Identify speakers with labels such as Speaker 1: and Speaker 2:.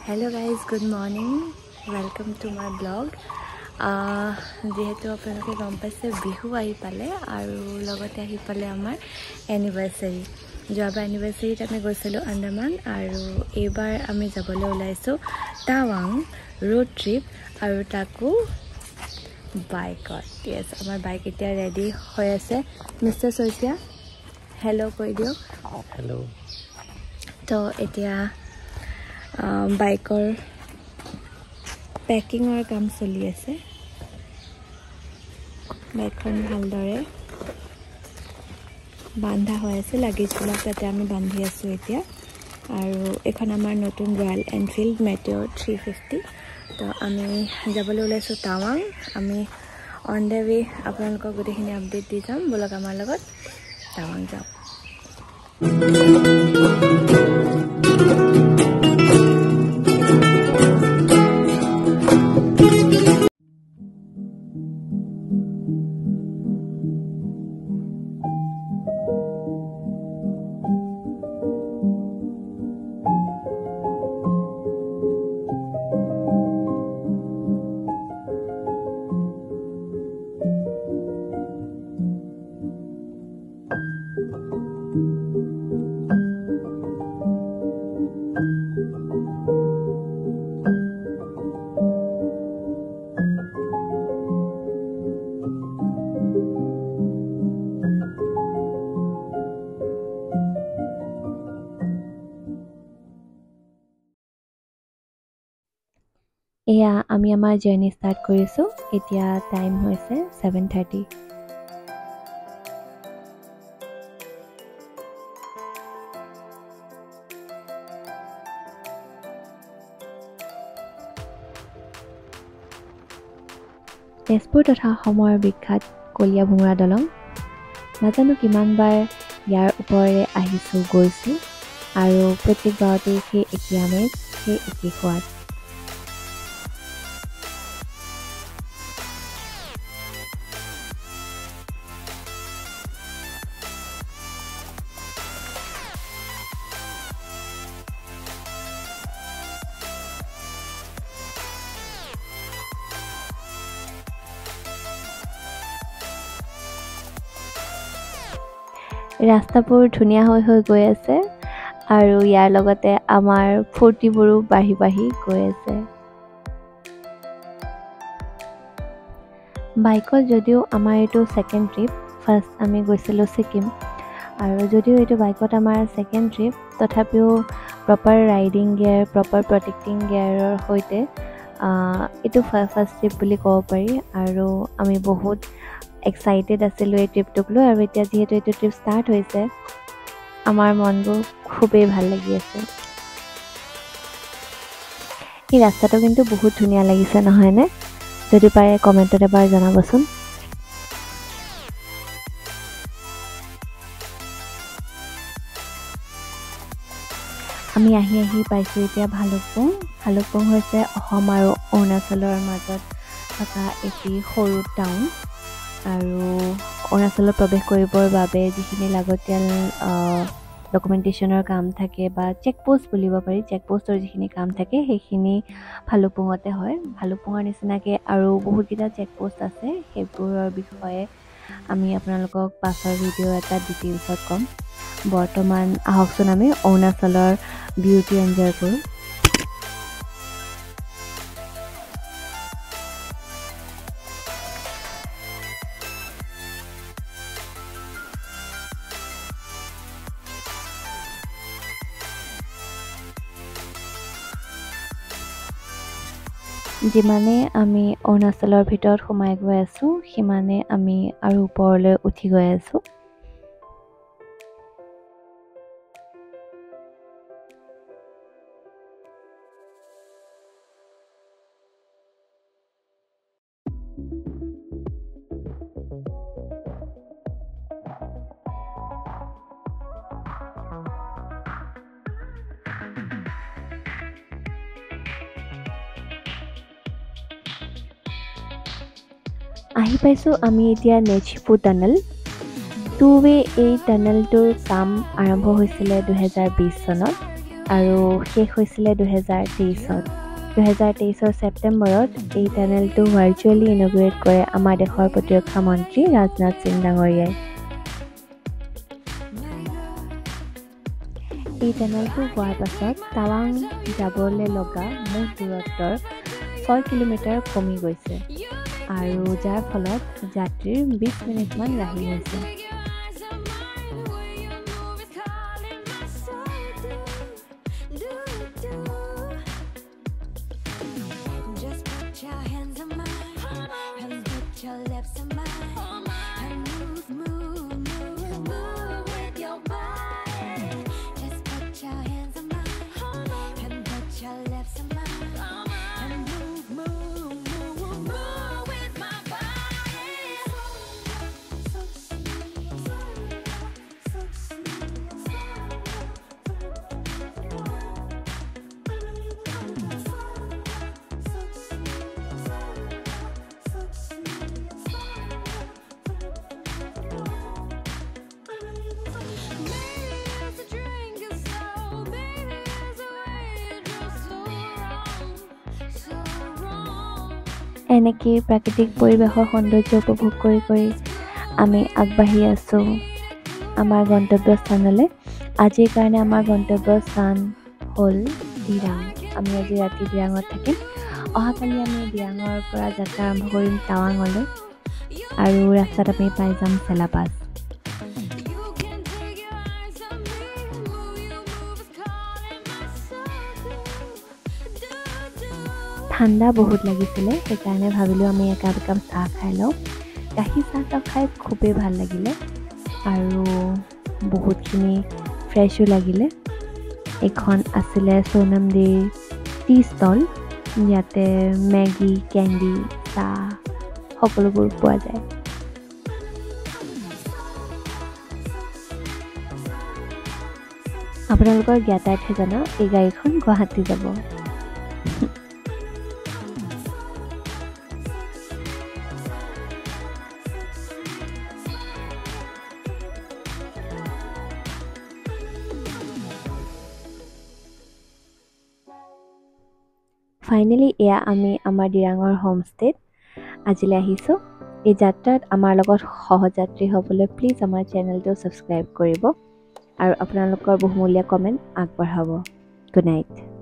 Speaker 1: Hello guys, good morning. Welcome to my blog. যেহেতু আপোনালোকে গম পাইছে বিহু আহি পালে আৰু লগতে আহি পালে আমাৰ এনিভাৰ্সাৰী যোৱাবাৰ এনিভাৰ্সাৰীত আমি গৈছিলোঁ আন্দামান আৰু এইবাৰ আমি যাবলৈ ওলাইছোঁ টাৱাং ৰোড ট্ৰিপ আৰু তাকো বাইকত yes আমাৰ বাইক এতিয়া ৰেডি হৈ আছে মিষ্টাৰ শইকীয়া হেল্ল' কৈ দিয়ক
Speaker 2: হেল্ল'
Speaker 1: তো এতিয়া বাইকৰ পেকিঙৰ কাম চলি আছে বাইকখন ভালদৰে বান্ধা হৈ আছে লাগেজবিলাক তাতে আমি বান্ধি আছোঁ এতিয়া আৰু এখন আমাৰ নতুন ৰয়েল এনফিল্ড মেটিঅৰ 350 তো আমি যাবলৈ ওলাইছোঁ টাৱাং আমি অন দ্য ৱে আপোনালোকক গোটেইখিনি আপডেট দি যাম বলক আমাৰ লগত টাৱাং যাওঁ এয়া আমি আমাৰ জাৰ্নি ষ্টাৰ্ট কৰিছোঁ এতিয়া টাইম হৈছে 7:30 তেজপুৰ তথা অসমৰ বিখ্যাত কলীয়া ভোমোৰা দলং নাজানো কিমানবাৰ ইয়াৰ ওপৰেৰে আহিছোঁ গৈছোঁ আৰু প্ৰত্যেকবাৰতে সেই একে আমেজ সেই একে সোৱাদ ৰাস্তাবোৰ ধুনীয়া হৈ গৈ আছে আৰু ইয়াৰ লগতে আমাৰ ফূৰ্তিবোৰো বাঢ়ি গৈ আছে বাইকত যদিও আমাৰ এইটো ছেকেণ্ড ট্ৰিপ ফাৰ্ষ্ট আমি গৈছিলোঁ ছিকিম আৰু যদিও এইটো বাইকত আমাৰ ছেকেণ্ড ট্ৰিপ তথাপিও proper riding gear proper protecting গিয়াৰৰ সৈতে এইটো ফাৰ্ষ্ট ট্ৰিপ বুলি ক'ব পাৰি আৰু আমি বহুত এক্সাইটেড আছিলোঁ এই ট্ৰিপটোক লৈ আৰু এতিয়া যিহেতু এইটো ট্ৰিপ ষ্টাৰ্ট হৈছে আমাৰ মনবোৰ খুবেই ভাল লাগি আছে এই ৰাস্তাটো কিন্তু বহুত ধুনীয়া লাগিছে নহয়নে যদি পাৰে কমেণ্টত এবাৰ জনাবচোন আমি আহি পাইছোঁ এতিয়া ভালুকপুং হৈছে অসম আৰু অৰুণাচলৰ মাজত থকা এটি সৰু টাউন আৰু অৰুণাচলত প্ৰৱেশ কৰিবৰ বাবে যিখিনি লাগতিয়াল ডকুমেণ্টেশ্যনৰ কাম থাকে বা চেকপোষ্ট বুলিব পাৰি চেকপোষ্টৰ যিখিনি কাম থাকে সেইখিনি ভালুকপুঙতে হয় ভালুকপুঙৰ নিচিনাকৈ আৰু বহুতকেইটা চেকপোষ্ট আছে সেইবোৰৰ বিষয়ে আমি আপোনালোকক পাছৰ ভিডিঅ' এটা ডিটেইলছত ক'ম বৰ্তমান আহকচোন আমি অৰুণাচলৰ বিউটি এনজয় কৰোঁ যিমানে আমি অৰুণাচলৰ ভিতৰত সোমাই গৈ আছোঁ সিমানে আমি আৰু ওপৰলৈ উঠি গৈ আছোঁ আহি পাইছোঁ আমি এতিয়া নেচিফু টানেল টু ৱে এই টানেলটোৰ কাম আৰম্ভ হৈছিলে 2020 চনত আৰু শেষ হৈছিলে 2023-ত 2023-ৰ ছেপ্টেম্বৰত এই টানেলটো ভাৰ্চুৱেলি ইনগ্ৰেট কৰে আমাৰ দেশৰ প্ৰতিৰক্ষা মন্ত্ৰী ৰাজনাথ সিং ডাঙৰীয়াই। এই টানেলটো হোৱাৰ পাছত টাৱাং যাবলৈ লগা মুঠ দূৰত্বৰ 6 কিলোমিটাৰ কমি গৈছে আৰু যাৰ ফলত যাত্ৰীৰ 20 মিনিটমান ৰাহি হৈছে। এনেকেই প্ৰাকৃতিক পৰিৱেশৰ সৌন্দৰ্য উপভোগ কৰি কৰি আমি আগবাঢ়ি আছোঁ আমাৰ গন্তব্য স্থানলৈ। আজিৰ কাৰণে আমাৰ গন্তব্য স্থান হ'ল দিৰাং। আমি আজি ৰাতি দিৰাঙত থাকিম। অহাকালি আমি দিৰাঙৰ পৰা যাত্ৰা আৰম্ভ কৰিম টাৱাঙলৈ আৰু ৰাস্তাত আমি পাই যাম চেলাপাছ। ঠাণ্ডা বহুত লাগিছিলে, সেইকাৰণে ভাবিলোঁ আমি একাপ চাহ খাই লওঁ। গাখীৰ চাহকাপ খাই খুবেই ভাল লাগিলে আৰু বহুতখিনি ফ্ৰেছো লাগিলে। এইখন আছিলে সোণমদিৰ টি ষ্টল। ইয়াতে মেগী, কেণ্ডি, চাহ সকলোবোৰ পোৱা যায়। আপোনালোকৰ জ্ঞাতাৰ্থে জনাওক এই গাড়ীখন গুৱাহাটী যাব। ফাইনেলি এয়া আমি আমাৰ দিৰাঙৰ হোমষ্টেত আজিলৈ আহিছোঁ। এই যাত্ৰাত আমাৰ লগত সহযাত্ৰী হ'বলৈ প্লিজ আমাৰ চেনেলটো ছাবস্ক্ৰাইব কৰিব আৰু আপোনালোকৰ বহুমূলীয়া কমেণ্ট আগবঢ়াব। Good night.